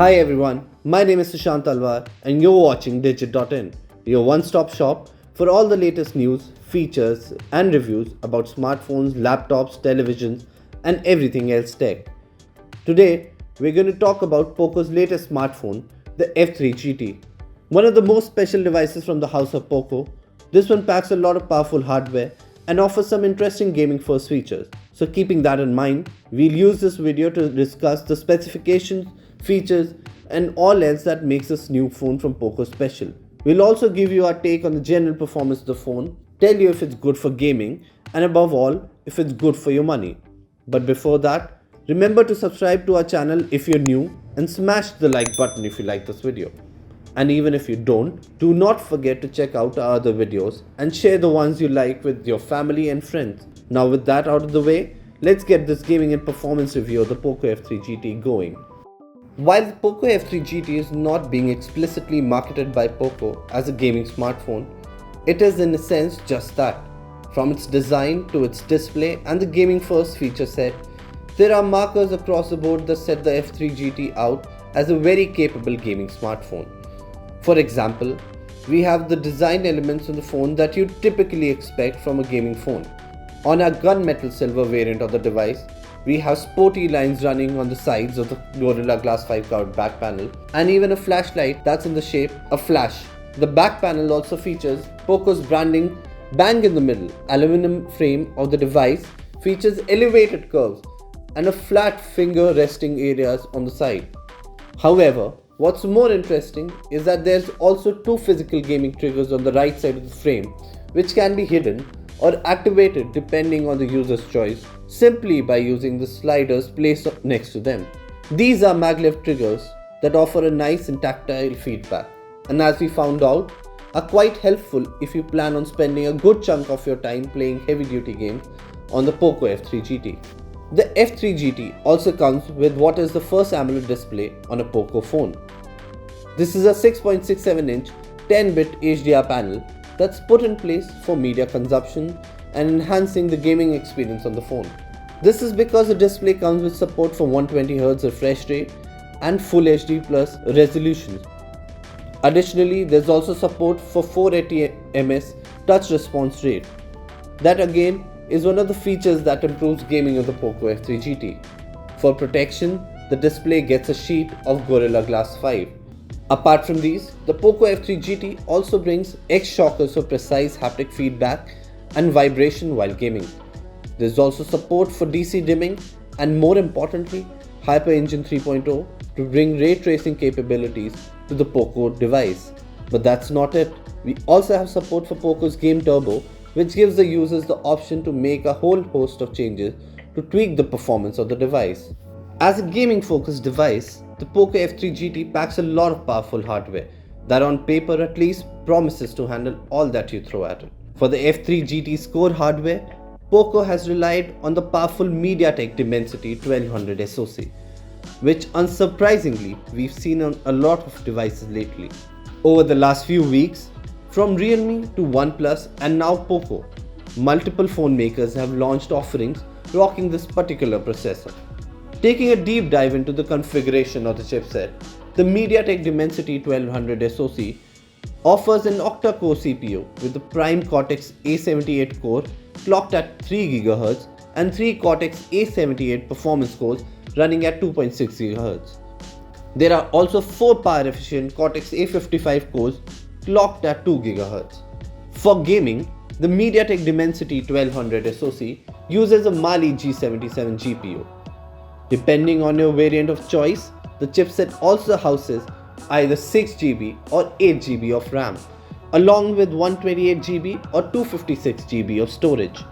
Hi everyone, my name is Sushant Alwar and you're watching Digit.in, your one-stop shop for all the latest news, features and reviews about smartphones, laptops, televisions and everything else tech. Today, we're going to talk about Poco's latest smartphone, the F3 GT. One of the most special devices from the house of Poco, this one packs a lot of powerful hardware and offers some interesting gaming first features. So keeping that in mind, we'll use this video to discuss the specifications, features and all else that makes this new phone from Poco special. We'll also give you our take on the general performance of the phone, tell you if it's good for gaming and above all, if it's good for your money. But before that, remember to subscribe to our channel if you're new and smash the like button if you like this video. And even if you don't, do not forget to check out our other videos and share the ones you like with your family and friends. Now with that out of the way, let's get this gaming and performance review of the Poco F3 GT going. While the Poco F3 GT is not being explicitly marketed by Poco as a gaming smartphone, it is in a sense just that. From its design to its display and the gaming first feature set, there are markers across the board that set the F3 GT out as a very capable gaming smartphone. For example, we have the design elements on the phone that you typically expect from a gaming phone. On our gunmetal silver variant of the device, we have sporty lines running on the sides of the Gorilla Glass 5 covered back panel and even a flashlight that's in the shape of flash. The back panel also features Poco's branding bang in the middle. Aluminum frame of the device features elevated curves and a flat finger resting areas on the side. However, what's more interesting is that there's also two physical gaming triggers on the right side of the frame which can be hidden or activated depending on the user's choice simply by using the sliders placed next to them. These are maglev triggers that offer a nice and tactile feedback and as we found out are quite helpful if you plan on spending a good chunk of your time playing heavy duty games on the Poco F3 GT. The F3 GT also comes with what is the first AMOLED display on a Poco phone. This is a 6.67 inch 10-bit HDR panel that's put in place for media consumption and enhancing the gaming experience on the phone. This is because the display comes with support for 120Hz refresh rate and Full HD Plus resolution. Additionally, there's also support for 480ms touch response rate. That again is one of the features that improves gaming of the Poco F3 GT. For protection, the display gets a sheet of Gorilla Glass 5. Apart from these, the Poco F3 GT also brings X shockers for precise haptic feedback and vibration while gaming. There's also support for DC dimming and more importantly, HyperEngine 3.0 to bring ray tracing capabilities to the Poco device. But that's not it. We also have support for Poco's Game Turbo, which gives the users the option to make a whole host of changes to tweak the performance of the device. As a gaming focused device, the Poco F3 GT packs a lot of powerful hardware that on paper at least promises to handle all that you throw at it. For the F3 GT's core hardware, Poco has relied on the powerful MediaTek Dimensity 1200 SoC, which unsurprisingly we've seen on a lot of devices lately. Over the last few weeks, from Realme to OnePlus and now Poco, multiple phone makers have launched offerings rocking this particular processor. Taking a deep dive into the configuration of the chipset, the MediaTek Dimensity 1200 SoC offers an octa-core CPU with the Prime Cortex A78 core clocked at 3 GHz and 3 Cortex A78 performance cores running at 2.6 GHz. There are also 4 power-efficient Cortex A55 cores clocked at 2 GHz. For gaming, the MediaTek Dimensity 1200 SoC uses a Mali G77 GPU. Depending on your variant of choice, the chipset also houses either 6GB or 8GB of RAM, along with 128GB or 256GB of storage.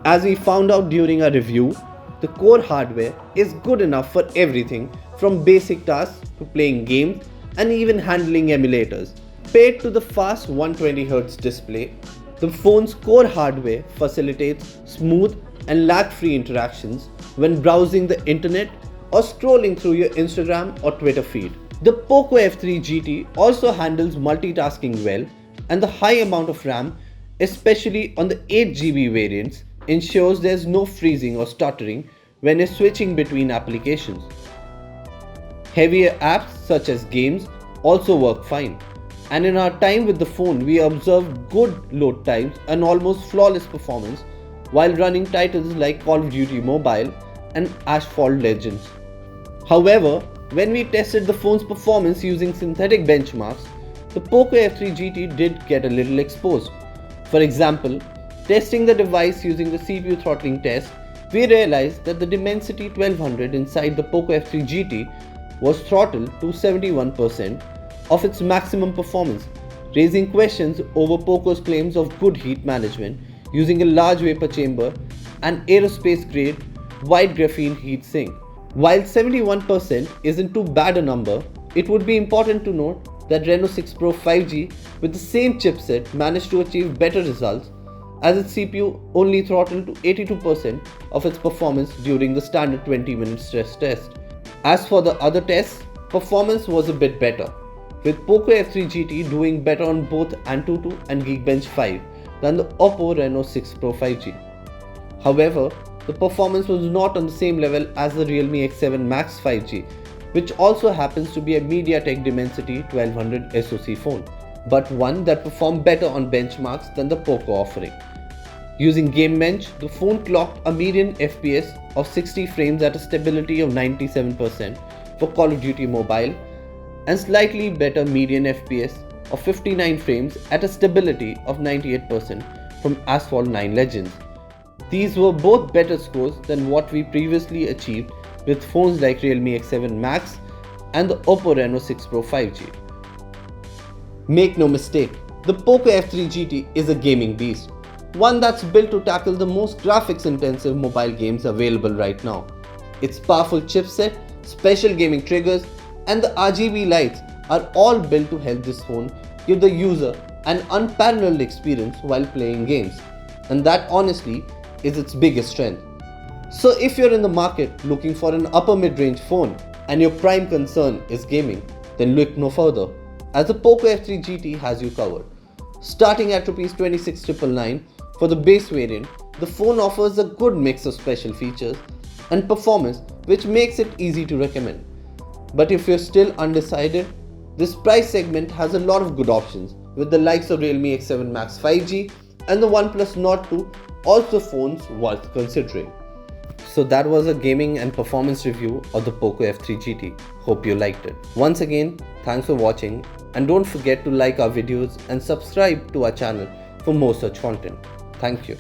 As we found out during our review, the core hardware is good enough for everything from basic tasks to playing games and even handling emulators. Paired to the fast 120Hz display, the phone's core hardware facilitates smooth and lag-free interactions when browsing the internet or scrolling through your Instagram or Twitter feed. The Poco F3 GT also handles multitasking well, and the high amount of RAM, especially on the 8GB variants, ensures there's no freezing or stuttering when you're switching between applications. Heavier apps such as games also work fine. And in our time with the phone, we observed good load times and almost flawless performance while running titles like Call of Duty Mobile and Asphalt Legends. However, when we tested the phone's performance using synthetic benchmarks, the Poco F3 GT did get a little exposed. For example, testing the device using the CPU throttling test, we realized that the Dimensity 1200 inside the Poco F3 GT was throttled to 71% of its maximum performance, raising questions over Poco's claims of good heat management using a large vapor chamber and aerospace-grade white graphene heat sink. While 71% isn't too bad a number, it would be important to note that Reno 6 Pro 5G with the same chipset managed to achieve better results, as its CPU only throttled to 82% of its performance during the standard 20-minute stress test. As for the other tests, performance was a bit better, with Poco F3 GT doing better on both Antutu and Geekbench 5 than the Oppo Reno 6 Pro 5G. However, the performance was not on the same level as the Realme X7 Max 5G, which also happens to be a MediaTek Dimensity 1200 SoC phone, but one that performed better on benchmarks than the Poco offering. Using GameBench, the phone clocked a median FPS of 60 frames at a stability of 97% for Call of Duty Mobile and slightly better median FPS of 59 frames at a stability of 98% from Asphalt 9 Legends. These were both better scores than what we previously achieved with phones like Realme X7 Max and the Oppo Reno 6 Pro 5G. Make no mistake, the Poco F3 GT is a gaming beast, one that's built to tackle the most graphics-intensive mobile games available right now. Its powerful chipset, special gaming triggers, and the RGB lights are all built to help this phone give the user an unparalleled experience while playing games, and that honestly is its biggest strength. So if you're in the market looking for an upper mid-range phone and your prime concern is gaming, then look no further, as the Poco F3 GT has you covered. Starting at Rs 26,999 for the base variant, the phone offers a good mix of special features and performance which makes it easy to recommend. But if you're still undecided, this price segment has a lot of good options with the likes of Realme X7 Max 5G and the OnePlus Nord 2, also phones worth considering. So that was a gaming and performance review of the Poco F3 GT. Hope you liked it. Once again, thanks for watching, and don't forget to like our videos and subscribe to our channel for more such content. Thank you.